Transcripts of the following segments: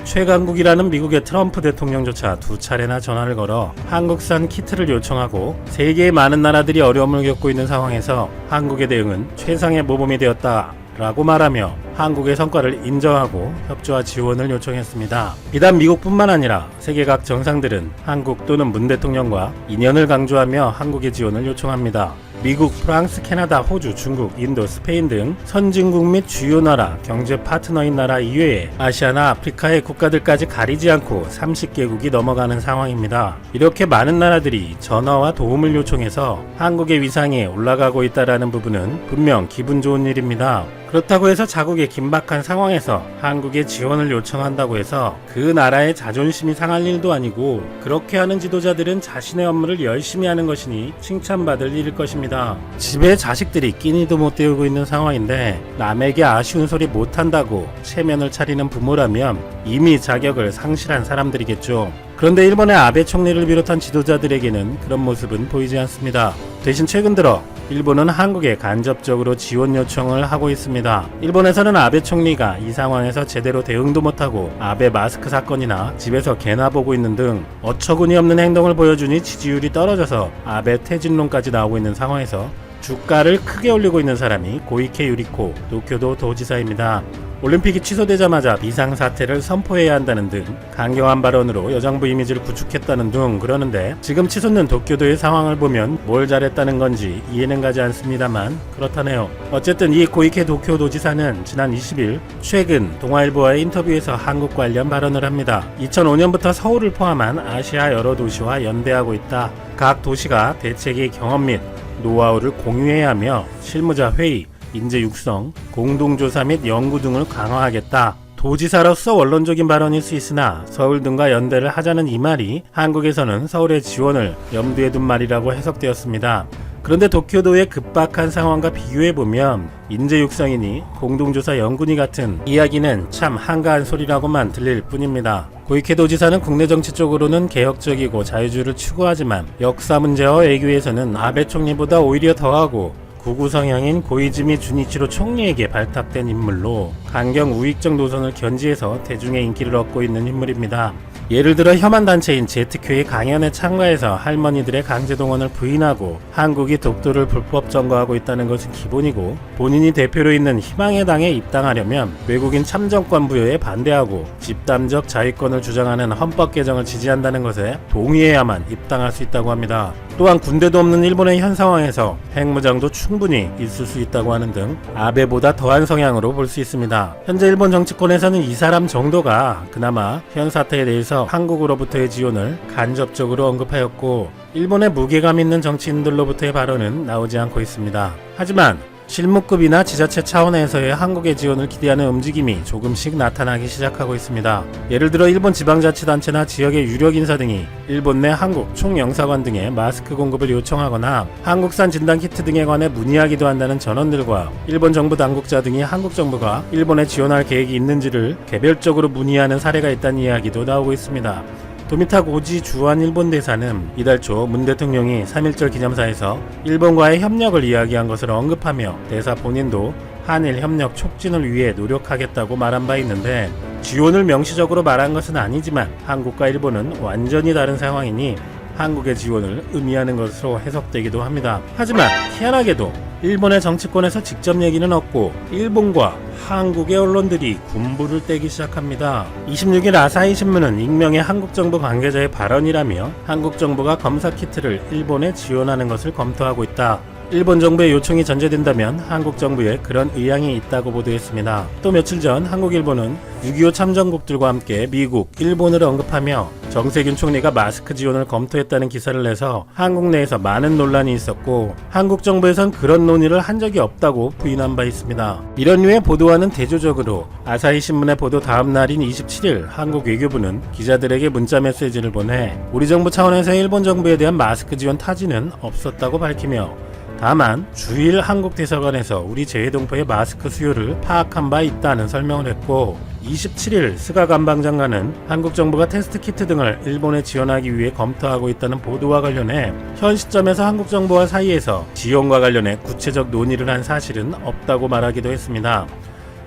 최강국이라는 미국의 트럼프 대통령조차 2차례나 전화를 걸어 한국산 키트를 요청하고 세계의 많은 나라들이 어려움을 겪고 있는 상황에서 한국의 대응은 최상의 모범이 되었다 라고 말하며 한국의 성과를 인정하고 협조와 지원을 요청했습니다. 비단 미국뿐만 아니라 세계 각 정상들은 한국 또는 문 대통령과 인연을 강조하며 한국의 지원을 요청합니다. 미국, 프랑스, 캐나다, 호주, 중국, 인도, 스페인 등 선진국 및 주요 나라, 경제 파트너인 나라 이외에 아시아나 아프리카의 국가들까지 가리지 않고 30개국이 넘어가는 상황입니다. 이렇게 많은 나라들이 전화와 도움을 요청해서 한국의 위상이 올라가고 있다는 부분은 분명 기분 좋은 일입니다. 그렇다고 해서 자국의 긴박한 상황에서 한국의 지원을 요청한다고 해서 그 나라의 자존심이 상할 일도 아니고, 그렇게 하는 지도자들은 자신의 업무를 열심히 하는 것이니 칭찬받을 일일 것입니다. 집에 자식들이 끼니도 못 때우고 있는 상황인데 남에게 아쉬운 소리 못한다고 체면을 차리는 부모라면 이미 자격을 상실한 사람들이겠죠. 그런데 일본의 아베 총리를 비롯한 지도자들에게는 그런 모습은 보이지 않습니다. 대신 최근 들어 일본은 한국에 간접적으로 지원 요청을 하고 있습니다. 일본에서는 아베 총리가 이 상황에서 제대로 대응도 못하고 아베 마스크 사건이나 집에서 개나 보고 있는 등 어처구니 없는 행동을 보여주니 지지율이 떨어져서 아베 퇴진론까지 나오고 있는 상황에서 주가를 크게 올리고 있는 사람이 고이케 유리코 도쿄도 도지사입니다. 올림픽이 취소되자마자 비상사태를 선포해야 한다는 등 강경한 발언으로 여정부 이미지를 구축했다는 등 그러는데, 지금 치솟는 도쿄도의 상황을 보면 뭘 잘했다는 건지 이해는 가지 않습니다만 그렇다네요. 어쨌든 이 고이케 도쿄도지사는 지난 20일 최근 동아일보와의 인터뷰에서 한국 관련 발언을 합니다. 2005년부터 서울을 포함한 아시아 여러 도시와 연대하고 있다. 각 도시가 대책의 경험 및 노하우를 공유해야 하며 실무자 회의, 인재 육성, 공동조사 및 연구 등을 강화하겠다. 도지사로서 원론적인 발언일 수 있으나 서울 등과 연대를 하자는 이 말이 한국에서는 서울의 지원을 염두에 둔 말이라고 해석되었습니다. 그런데 도쿄도의 급박한 상황과 비교해보면 인재 육성이니 공동조사 연구니 같은 이야기는 참 한가한 소리라고만 들릴 뿐입니다. 고이케 도지사는 국내 정치 쪽으로는 개혁적이고 자유주의를 추구하지만 역사 문제와 외교에서는 아베 총리보다 오히려 더하고 구구 성향인 고이즈미 주니치로 총리에게 발탁된 인물로 강경 우익적 노선을 견지해서 대중의 인기를 얻고 있는 인물입니다. 예를 들어 혐한 단체인 제트큐의 강연에 참가해서 할머니들의 강제동원을 부인하고 한국이 독도를 불법 점거하고 있다는 것은 기본이고, 본인이 대표로 있는 희망의 당에 입당하려면 외국인 참정권 부여에 반대하고 집단적 자위권을 주장하는 헌법 개정을 지지한다는 것에 동의해야만 입당할 수 있다고 합니다. 또한 군대도 없는 일본의 현 상황에서 핵무장도 충분히 있을 수 있다고 하는 등 아베보다 더한 성향으로 볼 수 있습니다. 현재 일본 정치권에서는 이 사람 정도가 그나마 현 사태에 대해서 한국으로부터의 지원을 간접적으로 언급하였고, 일본의 무게감 있는 정치인들로부터의 발언은 나오지 않고 있습니다. 하지만 실무급이나 지자체 차원에서의 한국의 지원을 기대하는 움직임이 조금씩 나타나기 시작하고 있습니다. 예를 들어 일본 지방자치단체나 지역의 유력 인사 등이 일본 내 한국 총영사관 등에 마스크 공급을 요청하거나 한국산 진단키트 등에 관해 문의하기도 한다는 전원들과 일본 정부 당국자 등이 한국 정부가 일본에 지원할 계획이 있는지를 개별적으로 문의하는 사례가 있다는 이야기도 나오고 있습니다. 도미타 고지 주한 일본 대사는 이달 초 문 대통령이 3.1절 기념사에서 일본과의 협력을 이야기한 것을 언급하며 대사 본인도 한일 협력 촉진을 위해 노력하겠다고 말한 바 있는데, 지원을 명시적으로 말한 것은 아니지만 한국과 일본은 완전히 다른 상황이니 한국의 지원을 의미하는 것으로 해석되기도 합니다. 하지만 희한하게도 일본의 정치권에서 직접 얘기는 없고 일본과 한국의 언론들이 군부를 떼기 시작합니다. 26일 아사히 신문은 익명의 한국 정부 관계자의 발언이라며 한국 정부가 검사 키트를 일본에 지원하는 것을 검토하고 있다. 일본 정부의 요청이 전제된다면 한국 정부에 그런 의향이 있다고 보도했습니다. 또 며칠 전 한국 일본은 6.25 참전국들과 함께 미국, 일본을 언급하며 정세균 총리가 마스크 지원을 검토했다는 기사를 내서 한국 내에서 많은 논란이 있었고, 한국 정부에선 그런 논의를 한 적이 없다고 부인한 바 있습니다. 이런 류의 보도와는 대조적으로 아사히 신문의 보도 다음 날인 27일 한국 외교부는 기자들에게 문자 메시지를 보내 우리 정부 차원에서 일본 정부에 대한 마스크 지원 타지는 없었다고 밝히며, 다만 주일 한국 대사관에서 우리 재외동포의 마스크 수요를 파악한 바 있다는 설명을 했고, 27일 스가 관방장관은 한국 정부가 테스트 키트 등을 일본에 지원하기 위해 검토하고 있다는 보도와 관련해 현 시점에서 한국 정부와 사이에서 지원과 관련해 구체적 논의를 한 사실은 없다고 말하기도 했습니다.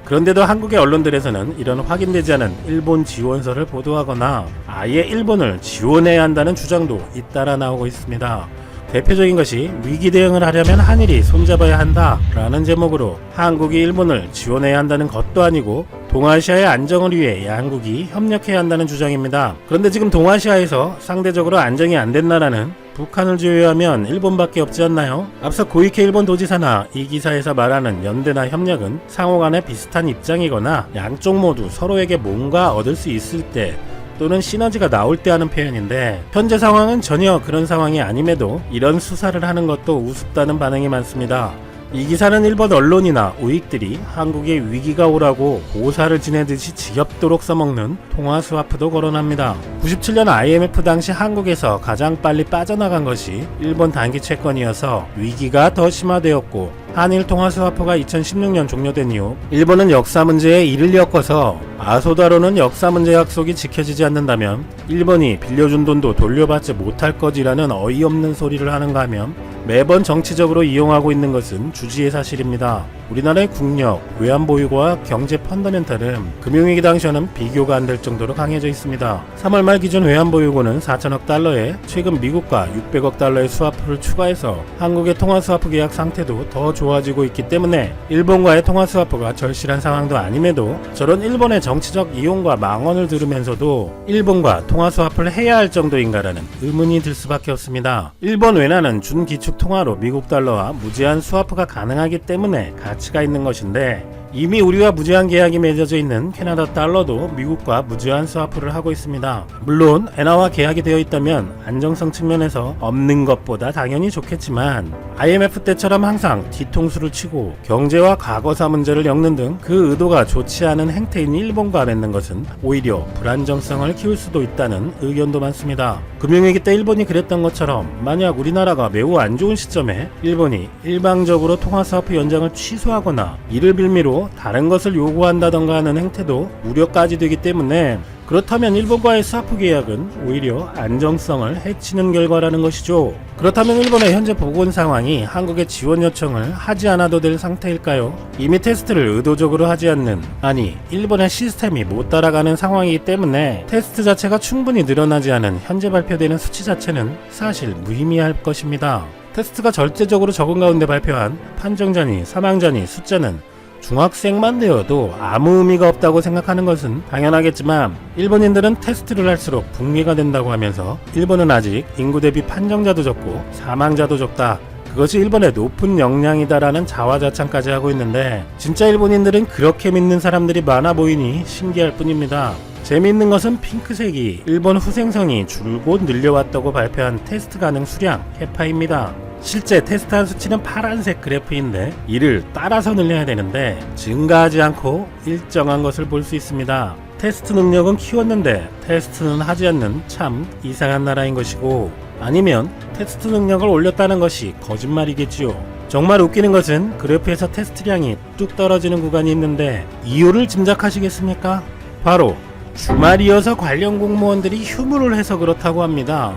그런데도 한국의 언론들에서는 이런 확인되지 않은 일본 지원서를 보도하거나 아예 일본을 지원해야 한다는 주장도 잇따라 나오고 있습니다. 대표적인 것이 위기 대응을 하려면 한일이 손잡아야 한다 라는 제목으로 한국이 일본을 지원해야 한다는 것도 아니고 동아시아의 안정을 위해 양국이 협력해야 한다는 주장입니다. 그런데 지금 동아시아에서 상대적으로 안정이 안 된 나라는 북한을 제외하면 일본밖에 없지 않나요? 앞서 고이케 일본 도지사나 이 기사에서 말하는 연대나 협력은 상호간에 비슷한 입장이거나 양쪽 모두 서로에게 뭔가 얻을 수 있을 때 또는 시너지가 나올 때 하는 표현인데 현재 상황은 전혀 그런 상황이 아님에도 이런 수사를 하는 것도 우습다는 반응이 많습니다. 이 기사는 일본 언론이나 우익들이 한국에 위기가 오라고 고사를 지내듯이 지겹도록 써먹는 통화 스와프도 거론합니다. 97년 IMF 당시 한국에서 가장 빨리 빠져나간 것이 일본 단기 채권이어서 위기가 더 심화되었고 한일 통화 스와프가 2016년 종료된 이후 일본은 역사 문제에 이를 엮어서 아소다로는 역사 문제 약속이 지켜지지 않는다면 일본이 빌려준 돈도 돌려받지 못할 거지라는 어이없는 소리를 하는가 하면 매번 정치적으로 이용하고 있는 것은 주지의 사실입니다. 우리나라의 국력, 외환보유고와 경제 펀더멘탈은 금융위기 당시와는 비교가 안 될 정도로 강해져 있습니다. 3월 말 기준 외환보유고는 4천억 달러에 최근 미국과 600억 달러의 스와프를 추가해서 한국의 통화스와프 계약 상태도 더 좋아지고 있기 때문에 일본과의 통화스와프가 절실한 상황도 아님에도 저런 일본의 정치적 이용과 망언을 들으면서도 일본과 통화스와프를 해야 할 정도인가라는 의문이 들 수밖에 없습니다. 일본 외환은 준기축 통화로 미국 달러와 무제한 스와프가 가능하기 때문에 가치가 있는 것인데 이미 우리와 무제한 계약이 맺어져 있는 캐나다 달러도 미국과 무제한 스와프를 하고 있습니다. 물론 엔화와 계약이 되어 있다면 안정성 측면에서 없는 것보다 당연히 좋겠지만 IMF 때처럼 항상 뒤통수를 치고 경제와 과거사 문제를 엮는 등 그 의도가 좋지 않은 행태인 일본과 맺는 것은 오히려 불안정성을 키울 수도 있다는 의견도 많습니다. 금융위기 때 일본이 그랬던 것처럼 만약 우리나라가 매우 안 좋은 시점에 일본이 일방적으로 통화스와프 연장을 취소하거나 이를 빌미로 다른 것을 요구한다던가 하는 행태도 우려까지 되기 때문에 그렇다면 일본과의 스와프 계약은 오히려 안정성을 해치는 결과라는 것이죠. 그렇다면 일본의 현재 보건 상황이 한국의 지원 요청을 하지 않아도 될 상태일까요? 이미 테스트를 의도적으로 하지 않는, 아니 일본의 시스템이 못 따라가는 상황이기 때문에 테스트 자체가 충분히 늘어나지 않은 현재 발표되는 수치 자체는 사실 무의미할 것입니다. 테스트가 절대적으로 적은 가운데 발표한 판정자니 사망자니 숫자는 중학생만 되어도 아무 의미가 없다고 생각하는 것은 당연하겠지만 일본인들은 테스트를 할수록 붕괴가 된다고 하면서 일본은 아직 인구 대비 판정자도 적고 사망자도 적다. 그것이 일본의 높은 역량이다라는 자화자찬까지 하고 있는데 진짜 일본인들은 그렇게 믿는 사람들이 많아 보이니 신기할 뿐입니다. 재미있는 것은 핑크색이 일본 후생성이 줄곧 늘려왔다고 발표한 테스트 가능 수량 해파입니다. 실제 테스트한 수치는 파란색 그래프인데 이를 따라서 늘려야 되는데 증가하지 않고 일정한 것을 볼 수 있습니다. 테스트 능력은 키웠는데 테스트는 하지 않는 참 이상한 나라인 것이고 아니면 테스트 능력을 올렸다는 것이 거짓말이겠지요. 정말 웃기는 것은 그래프에서 테스트량이 뚝 떨어지는 구간이 있는데 이유를 짐작하시겠습니까? 바로 주말이어서 관련 공무원들이 휴무를 해서 그렇다고 합니다.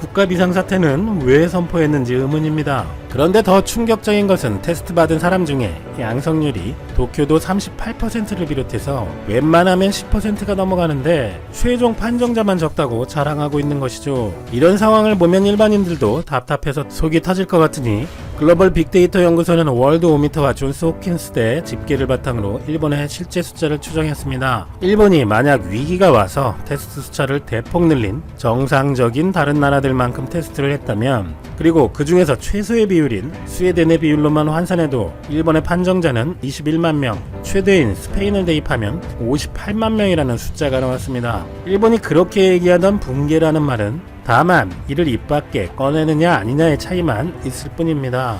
국가 비상사태는 왜 선포했는지 의문입니다. 그런데 더 충격적인 것은 테스트 받은 사람 중에 양성률이 도쿄도 38%를 비롯해서 웬만하면 10%가 넘어가는데 최종 판정자만 적다고 자랑하고 있는 것이죠. 이런 상황을 보면 일반인들도 답답해서 속이 터질 것 같으니 글로벌 빅데이터 연구소는 월드 오미터와 존스 홉킨스대 집계를 바탕으로 일본의 실제 숫자를 추정했습니다. 일본이 만약 위기가 와서 테스트 숫자를 대폭 늘린 정상적인 다른 나라들만큼 테스트를 했다면 그리고 그 중에서 최소의 비율인 스웨덴의 비율로만 환산해도 일본의 판정자는 21만 명, 최대인 스페인을 대입하면 58만 명이라는 숫자가 나왔습니다. 일본이 그렇게 얘기하던 붕괴라는 말은 다만 이를 입 밖에 꺼내느냐 아니냐의 차이만 있을 뿐입니다.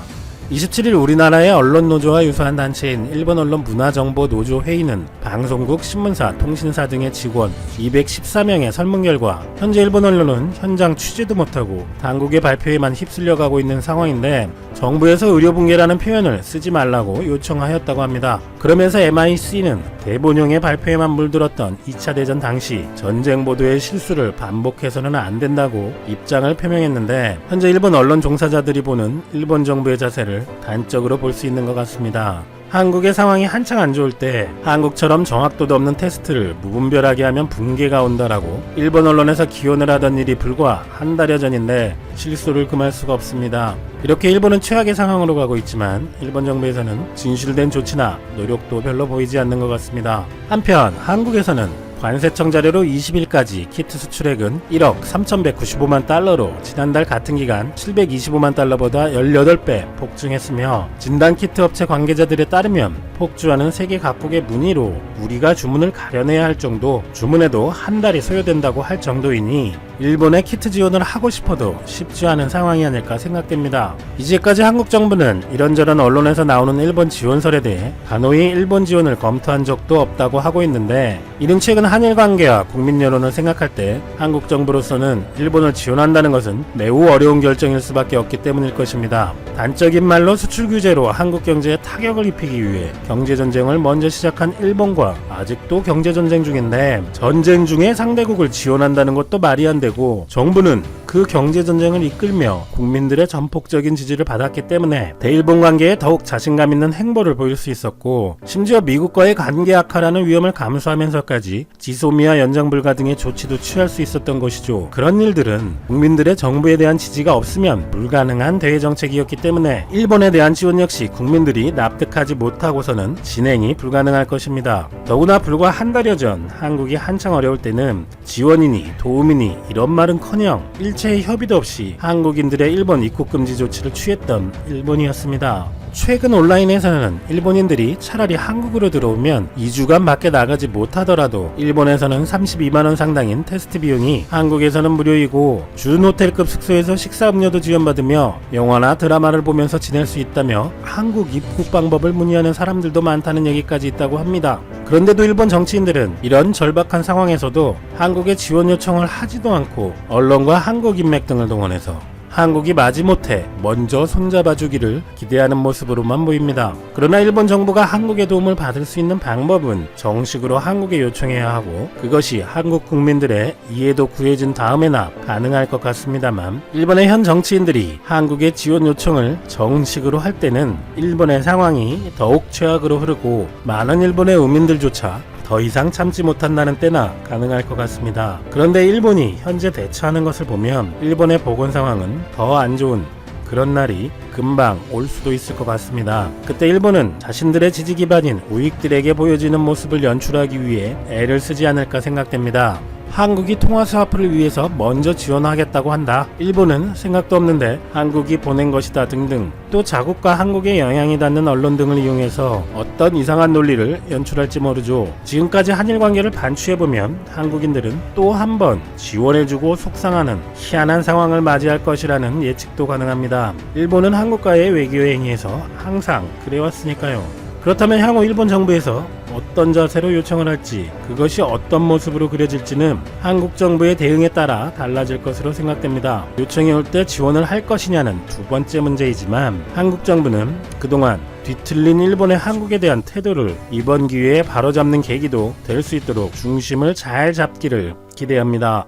27일 우리나라의 언론노조와 유사한 단체인 일본 언론 문화정보노조 회의는 방송국, 신문사, 통신사 등의 직원 214명의 설문 결과 현재 일본 언론은 현장 취재도 못하고 당국의 발표에만 휩쓸려가고 있는 상황인데 정부에서 의료붕괴라는 표현을 쓰지 말라고 요청하였다고 합니다. 그러면서 MIC는 대본용의 발표에만 물들었던 2차 대전 당시 전쟁 보도의 실수를 반복해서는 안 된다고 입장을 표명했는데 현재 일본 언론 종사자들이 보는 일본 정부의 자세를 단적으로 볼 수 있는 것 같습니다. 한국의 상황이 한창 안 좋을 때 한국처럼 정확도도 없는 테스트를 무분별하게 하면 붕괴가 온다라고 일본 언론에서 기원을 하던 일이 불과 한 달여 전인데 실소를 금할 수가 없습니다. 이렇게 일본은 최악의 상황으로 가고 있지만 일본 정부에서는 진실된 조치나 노력도 별로 보이지 않는 것 같습니다. 한편 한국에서는 관세청 자료로 20일까지 키트 수출액은 1억 3,195만 달러로 지난달 같은 기간 725만 달러보다 18배 폭증했으며 진단키트 업체 관계자들에 따르면 폭주하는 세계 각국의 문의로 우리가 주문을 가려내야 할 정도, 주문에도 한 달이 소요된다고 할 정도이니 일본에 키트 지원을 하고 싶어도 쉽지 않은 상황이 아닐까 생각됩니다. 이제까지 한국 정부는 이런저런 언론에서 나오는 일본 지원설에 대해 단호히 일본 지원을 검토한 적도 없다고 하고 있는데, 이는 최근 한일 관계와 국민 여론을 생각할 때 한국 정부로서는 일본을 지원한다는 것은 매우 어려운 결정일 수밖에 없기 때문일 것입니다. 단적인 말로 수출 규제로 한국 경제에 타격을 입히기 위해 경제전쟁을 먼저 시작한 일본과 아직도 경제전쟁 중인데, 전쟁 중에 상대국을 지원한다는 것도 말이 안 되고, 정부는 그 경제전쟁을 이끌며 국민들의 전폭적인 지지를 받았기 때문에 대일본 관계에 더욱 자신감 있는 행보를 보일 수 있었고, 심지어 미국과의 관계 악화라는 위험을 감수하면서까지 지소미아 연장 불가 등의 조치도 취할 수 있었던 것이죠. 그런 일들은 국민들의 정부에 대한 지지가 없으면 불가능한 대외 정책이었기 때문에 일본에 대한 지원 역시 국민들이 납득하지 못하고서는 진행이 불가능할 것입니다. 더구나 불과 한 달여 전 한국이 한창 어려울 때는 지원이니 도움이니 이런 말은커녕 일체의 협의도 없이 한국인들의 일본 입국 금지 조치를 취했던 일본이었습니다. 최근 온라인에서는 일본인들이 차라리 한국으로 들어오면 2주간 밖에 나가지 못하더라도 일본에서는 32만원 상당인 테스트 비용이 한국에서는 무료이고 준 호텔급 숙소에서 식사 음료도 지원받으며 영화나 드라마를 보면서 지낼 수 있다며 한국 입국 방법을 문의하는 사람들도 많다는 얘기까지 있다고 합니다. 그런데도 일본 정치인들은 이런 절박한 상황에서도 한국에 지원 요청을 하지도 않고 언론과 한국 인맥 등을 동원해서 한국이 마지못해 먼저 손잡아주기를 기대하는 모습으로만 보입니다. 그러나 일본 정부가 한국의 도움을 받을 수 있는 방법은 정식으로 한국에 요청해야 하고, 그것이 한국 국민들의 이해도 구해진 다음에나 가능할 것 같습니다만, 일본의 현 정치인들이 한국의 지원 요청을 정식으로 할 때는 일본의 상황이 더욱 최악으로 흐르고 많은 일본의 의민들조차 더 이상 참지 못한다는 때나 가능할 것 같습니다. 그런데 일본이 현재 대처하는 것을 보면 일본의 보건 상황은 더 안 좋은 그런 날이 금방 올 수도 있을 것 같습니다. 그때 일본은 자신들의 지지 기반인 우익들에게 보여지는 모습을 연출하기 위해 애를 쓰지 않을까 생각됩니다. 한국이 통화 스와프를 위해서 먼저 지원하겠다고 한다, 일본은 생각도 없는데 한국이 보낸 것이다 등등, 또 자국과 한국에 영향이 닿는 언론 등을 이용해서 어떤 이상한 논리를 연출할지 모르죠. 지금까지 한일 관계를 반추해보면 한국인들은 또 한 번 지원해주고 속상하는 희한한 상황을 맞이할 것이라는 예측도 가능합니다. 일본은 한국과의 외교의 행위에서 항상 그래왔으니까요. 그렇다면 향후 일본 정부에서 어떤 자세로 요청을 할지, 그것이 어떤 모습으로 그려질지는 한국 정부의 대응에 따라 달라질 것으로 생각됩니다. 요청이 올 때 지원을 할 것이냐는 두 번째 문제이지만, 한국 정부는 그동안 뒤틀린 일본의 한국에 대한 태도를 이번 기회에 바로잡는 계기도 될 수 있도록 중심을 잘 잡기를 기대합니다.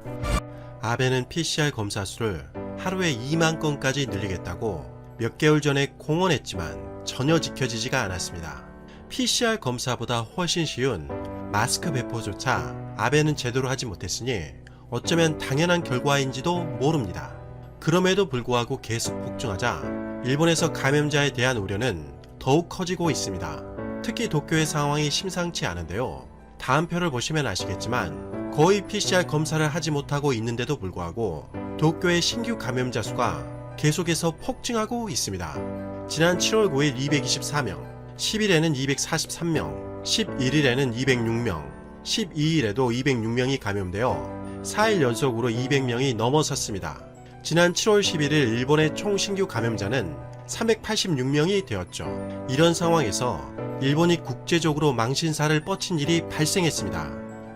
아베는 PCR 검사 수를 하루에 2만 건까지 늘리겠다고 몇 개월 전에 공언했지만 전혀 지켜지지가 않았습니다. PCR 검사보다 훨씬 쉬운 마스크 배포조차 아베는 제대로 하지 못했으니 어쩌면 당연한 결과인지도 모릅니다. 그럼에도 불구하고 계속 폭증하자 일본에서 감염자에 대한 우려는 더욱 커지고 있습니다. 특히 도쿄의 상황이 심상치 않은데요. 다음 표를 보시면 아시겠지만 거의 PCR 검사를 하지 못하고 있는데도 불구하고 도쿄의 신규 감염자 수가 계속해서 폭증하고 있습니다. 지난 7월 9일 224명, 10일에는 243명, 11일에는 206명, 12일에도 206명이 감염되어 4일 연속으로 200명이 넘어섰습니다. 지난 7월 11일 일본의 총 신규 감염자는 386명이 되었죠. 이런 상황에서 일본이 국제적으로 망신살을 뻗친 일이 발생했습니다.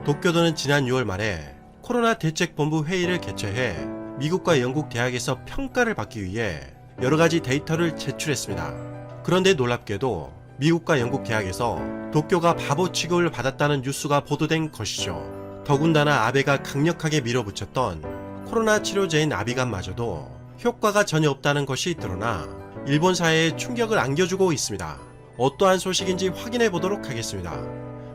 도쿄도는 지난 6월 말에 코로나 대책본부 회의를 개최해 미국과 영국 대학에서 평가를 받기 위해 여러가지 데이터를 제출했습니다. 그런데 놀랍게도 미국과 영국 대학에서 도쿄가 바보 취급을 받았다는 뉴스가 보도된 것이죠. 더군다나 아베가 강력하게 밀어붙였던 코로나 치료제인 아비간마저도 효과가 전혀 없다는 것이 드러나 일본 사회에 충격을 안겨주고 있습니다. 어떠한 소식인지 확인해 보도록 하겠습니다.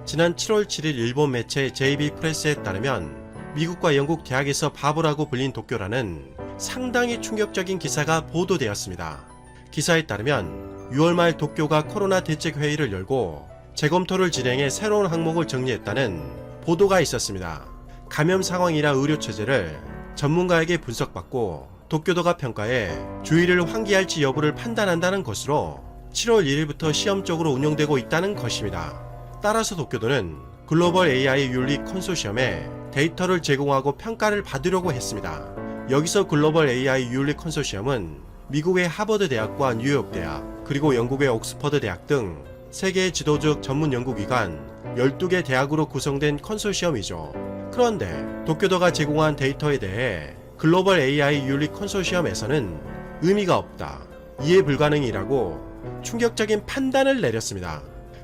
지난 7월 7일 일본 매체 JB 프레스에 따르면 미국과 영국 대학에서 바보라고 불린 도쿄라는 상당히 충격적인 기사가 보도되었습니다. 기사에 따르면 6월 말 도쿄가 코로나 대책 회의를 열고 재검토를 진행해 새로운 항목을 정리했다는 보도가 있었습니다. 감염 상황이나 의료 체제를 전문가에게 분석받고 도쿄도가 평가해 주의를 환기할지 여부를 판단한다는 것으로 7월 1일부터 시험적으로 운영되고 있다는 것입니다. 따라서 도쿄도는 글로벌 AI 윤리 컨소시엄에 데이터를 제공하고 평가를 받으려고 했습니다. 여기서 글로벌 AI 윤리 컨소시엄은 미국의 하버드 대학과 뉴욕 대학, 그리고 영국의 옥스퍼드 대학 등 세계의 지도적 전문 연구기관 12개 대학으로 구성된 컨소시엄이죠. 그런데 도쿄도가 제공한 데이터에 대해 글로벌 AI 윤리 컨소시엄에서는 의미가 없다, 이해 불가능이라고 충격적인 판단을 내렸습니다.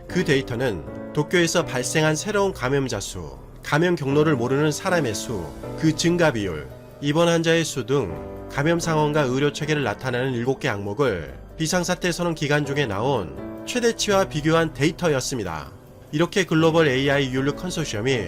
그 데이터는 도쿄에서 발생한 새로운 감염자 수, 감염 경로를 모르는 사람의 수, 그 증가 비율, 입원 환자의 수 등 감염 상황과 의료 체계를 나타내는 7개 항목을 비상사태 선언 기간 중에 나온 최대치와 비교한 데이터였습니다. 이렇게 글로벌 AI 윤리 컨소시엄이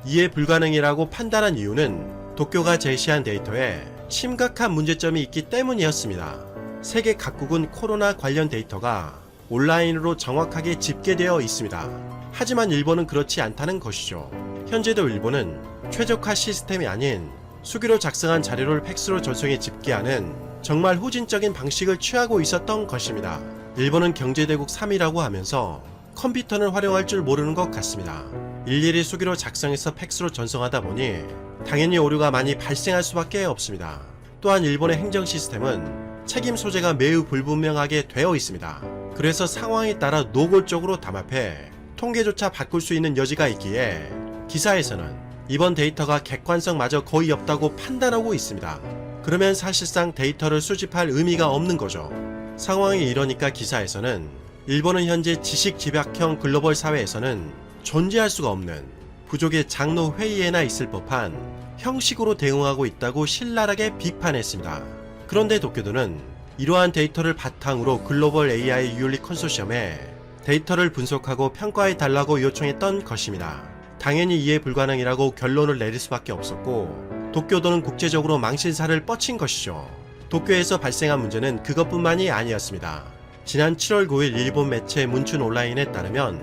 이해 불가능이라고 판단한 이유는 도쿄가 제시한 데이터에 심각한 문제점이 있기 때문이었습니다. 세계 각국은 코로나 관련 데이터가 온라인으로 정확하게 집계되어 있습니다. 하지만 일본은 그렇지 않다는 것이죠. 현재도 일본은 최적화 시스템이 아닌 수기로 작성한 자료를 팩스로 전송해 집계하는 정말 후진적인 방식을 취하고 있었던 것입니다. 일본은 경제대국 3위라고 하면서 컴퓨터를 활용할 줄 모르는 것 같습니다. 일일이 수기로 작성해서 팩스로 전송하다 보니 당연히 오류가 많이 발생할 수밖에 없습니다. 또한 일본의 행정 시스템은 책임 소재가 매우 불분명하게 되어 있습니다. 그래서 상황에 따라 노골적으로 담합해 통계조차 바꿀 수 있는 여지가 있기에 기사에서는 이번 데이터가 객관성마저 거의 없다고 판단하고 있습니다. 그러면 사실상 데이터를 수집할 의미가 없는 거죠. 상황이 이러니까 기사에서는 일본은 현재 지식 집약형 글로벌 사회에서는 존재할 수가 없는 부족의 장로 회의에나 있을 법한 형식으로 대응하고 있다고 신랄하게 비판했습니다. 그런데 도쿄도는 이러한 데이터를 바탕으로 글로벌 AI 윤리 컨소시엄에 데이터를 분석하고 평가해 달라고 요청했던 것입니다. 당연히 이해 불가능이라고 결론을 내릴 수밖에 없었고 도쿄도는 국제적으로 망신살을 뻗친 것이죠. 도쿄에서 발생한 문제는 그것뿐만이 아니었습니다. 지난 7월 9일 일본 매체 문춘 온라인에 따르면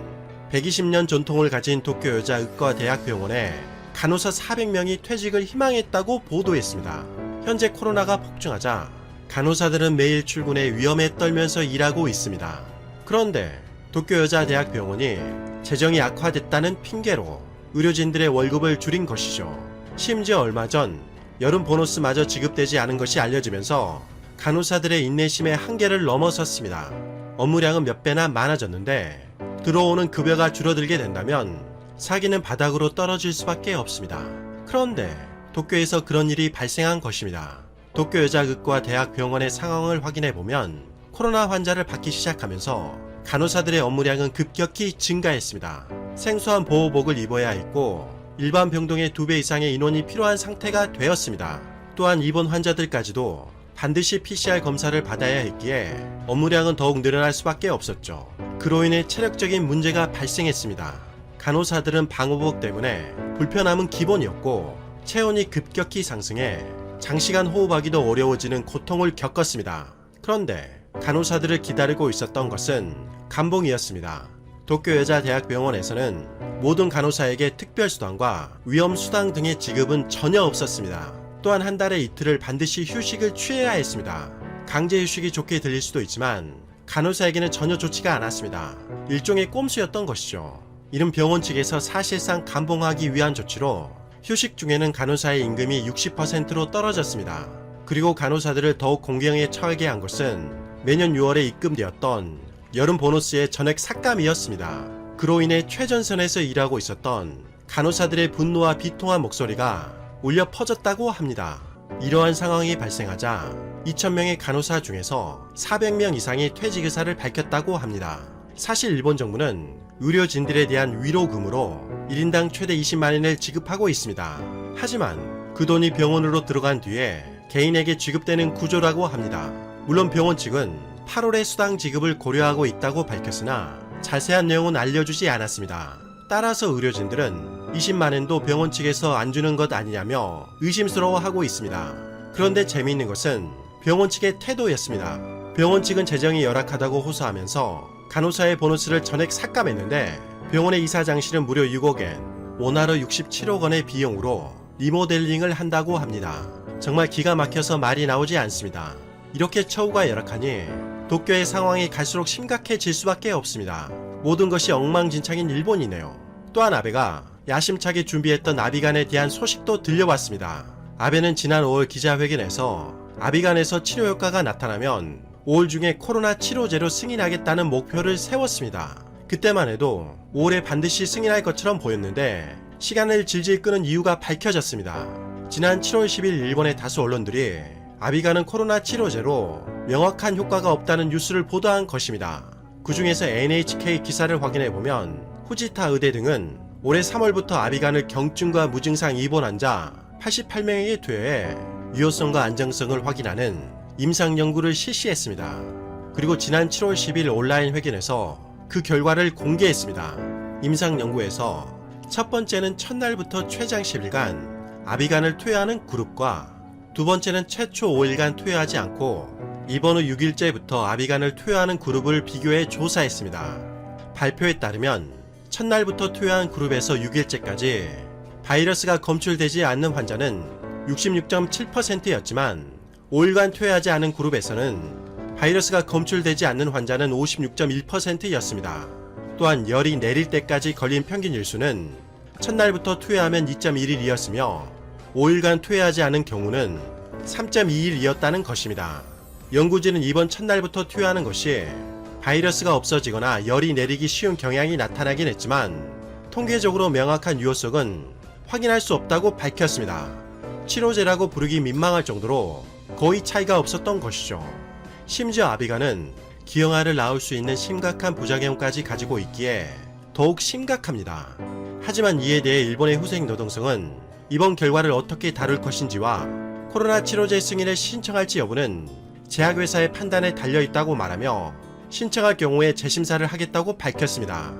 120년 전통을 가진 도쿄 여자의과대학병원에 간호사 400명이 퇴직을 희망했다고 보도했습니다. 현재 코로나가 폭증하자 간호사들은 매일 출근에 위험에 떨면서 일하고 있습니다. 그런데 도쿄 여자대학병원이 재정이 악화됐다는 핑계로 의료진들의 월급을 줄인 것이죠. 심지어 얼마 전 여름 보너스마저 지급되지 않은 것이 알려지면서 간호사들의 인내심의 한계를 넘어섰습니다. 업무량은 몇 배나 많아졌는데 들어오는 급여가 줄어들게 된다면 사기는 바닥으로 떨어질 수밖에 없습니다. 그런데 도쿄에서 그런 일이 발생한 것입니다. 도쿄 여자의과 대학병원의 상황을 확인해보면 코로나 환자를 받기 시작하면서 간호사들의 업무량은 급격히 증가했습니다. 생소한 보호복을 입어야 했고 일반 병동의 2배 이상의 인원이 필요한 상태가 되었습니다. 또한 입원 환자들까지도 반드시 PCR 검사를 받아야 했기에 업무량은 더욱 늘어날 수밖에 없었죠. 그로 인해 체력적인 문제가 발생했습니다. 간호사들은 방호복 때문에 불편함은 기본이었고 체온이 급격히 상승해 장시간 호흡하기도 어려워지는 고통을 겪었습니다. 그런데 간호사들을 기다리고 있었던 것은 감봉이었습니다. 도쿄 여자대학병원에서는 모든 간호사에게 특별수당과 위험수당 등의 지급은 전혀 없었습니다. 또한 한 달에 이틀을 반드시 휴식을 취해야 했습니다. 강제 휴식이 좋게 들릴 수도 있지만 간호사에게는 전혀 좋지가 않았습니다. 일종의 꼼수였던 것이죠. 이는 병원 측에서 사실상 감봉하기 위한 조치로 휴식 중에는 간호사의 임금이 60%로 떨어졌습니다. 그리고 간호사들을 더욱 공경에 처하게 한 것은 매년 6월에 입금되었던 여름 보너스의 전액 삭감이었습니다. 그로 인해 최전선에서 일하고 있었던 간호사들의 분노와 비통한 목소리가 울려 퍼졌다고 합니다. 이러한 상황이 발생하자 2,000명의 간호사 중에서 400명 이상이 퇴직 의사를 밝혔다고 합니다. 사실 일본 정부는 의료진들에 대한 위로금으로 1인당 최대 20만 엔을 지급하고 있습니다. 하지만 그 돈이 병원으로 들어간 뒤에 개인에게 지급되는 구조라고 합니다. 물론 병원 측은 8월에 수당 지급을 고려하고 있다고 밝혔으나 자세한 내용은 알려주지 않았습니다. 따라서 의료진들은 20만엔도 병원 측에서 안 주는 것 아니냐며 의심스러워하고 있습니다. 그런데 재미있는 것은 병원 측의 태도였습니다. 병원 측은 재정이 열악하다고 호소하면서 간호사의 보너스를 전액 삭감했는데 병원의 이사장실은 무려 6억엔, 원화로 67억 원의 비용으로 리모델링을 한다고 합니다. 정말 기가 막혀서 말이 나오지 않습니다. 이렇게 처우가 열악하니 도쿄의 상황이 갈수록 심각해질 수밖에 없습니다. 모든 것이 엉망진창인 일본이네요. 또한 아베가 야심차게 준비했던 아비간에 대한 소식도 들려왔습니다. 아베는 지난 5월 기자회견에서 아비간에서 치료 효과가 나타나면 5월 중에 코로나 치료제로 승인하겠다는 목표를 세웠습니다. 그때만 해도 5월에 반드시 승인할 것처럼 보였는데 시간을 질질 끄는 이유가 밝혀졌습니다. 지난 7월 10일 일본의 다수 언론들이 아비간은 코로나 치료제로 명확한 효과가 없다는 뉴스를 보도한 것입니다. 그 중에서 NHK 기사를 확인해보면 후지타 의대 등은 올해 3월부터 아비간을 경증과 무증상 입원 환자 88명에게 투여해 유효성과 안정성을 확인하는 임상 연구를 실시했습니다. 그리고 지난 7월 10일 온라인 회견에서 그 결과를 공개했습니다. 임상 연구에서 첫 번째는 첫날부터 최장 10일간 아비간을 투여하는 그룹과 두 번째는 최초 5일간 투여하지 않고 입원 후 6일째부터 아비간을 투여하는 그룹을 비교해 조사했습니다. 발표에 따르면 첫날부터 투여한 그룹에서 6일째까지 바이러스가 검출되지 않는 환자는 66.7%였지만 5일간 투여하지 않은 그룹에서는 바이러스가 검출되지 않는 환자는 56.1%였습니다. 또한 열이 내릴 때까지 걸린 평균 일수는 첫날부터 투여하면 2.1일이었으며 5일간 투여하지 않은 경우는 3.2일이었다는 것입니다. 연구진은 이번 첫날부터 투여하는 것이 바이러스가 없어지거나 열이 내리기 쉬운 경향이 나타나긴 했지만 통계적으로 명확한 유효성은 확인할 수 없다고 밝혔습니다. 치료제라고 부르기 민망할 정도로 거의 차이가 없었던 것이죠. 심지어 아비간은 기형아를 낳을 수 있는 심각한 부작용까지 가지고 있기에 더욱 심각합니다. 하지만 이에 대해 일본의 후생 노동성은 이번 결과를 어떻게 다룰 것인지와 코로나 치료제 승인을 신청할지 여부는 제약회사의 판단에 달려있다고 말하며 신청할 경우에 재심사를 하겠다고 밝혔습니다.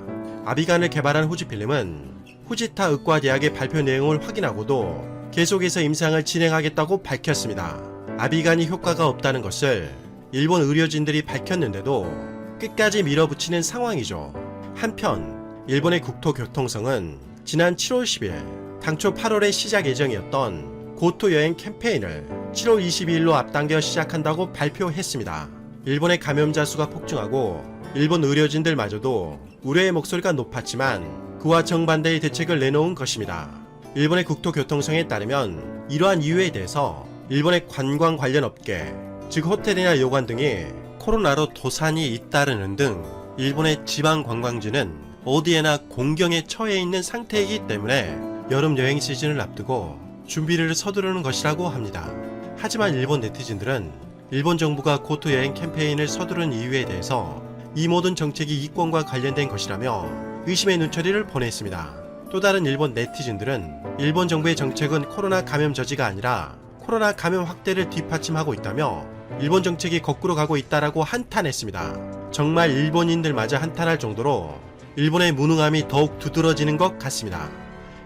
아비간을 개발한 후지필름은 후지타 의과대학의 발표 내용을 확인하고도 계속해서 임상을 진행하겠다고 밝혔습니다. 아비간이 효과가 없다는 것을 일본 의료진들이 밝혔는데도 끝까지 밀어붙이는 상황이죠. 한편 일본의 국토교통성은 지난 7월 10일 당초 8월에 시작 예정이었던 고토 여행 캠페인을 7월 22일로 앞당겨 시작한다고 발표했습니다. 일본의 감염자 수가 폭증하고 일본 의료진들마저도 우려의 목소리가 높았지만 그와 정반대의 대책을 내놓은 것입니다. 일본의 국토교통성에 따르면 이러한 이유에 대해서 일본의 관광 관련 업계, 즉 호텔이나 요관 등이 코로나로 도산이 잇따르는 등 일본의 지방 관광지는 어디에나 공경에 처해 있는 상태이기 때문에 여름 여행 시즌을 앞두고 준비를 서두르는 것이라고 합니다. 하지만 일본 네티즌들은 일본 정부가 고토 여행 캠페인을 서두른 이유에 대해서 이 모든 정책이 이권과 관련된 것이라며 의심의 눈초리를 보냈습니다. 또 다른 일본 네티즌들은 일본 정부의 정책은 코로나 감염 저지가 아니라 코로나 감염 확대를 뒷받침하고 있다며 일본 정책이 거꾸로 가고 있다라고 한탄했습니다. 정말 일본인들마저 한탄할 정도로 일본의 무능함이 더욱 두드러지는 것 같습니다.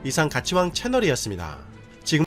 이상 가치왕 채널이었습니다.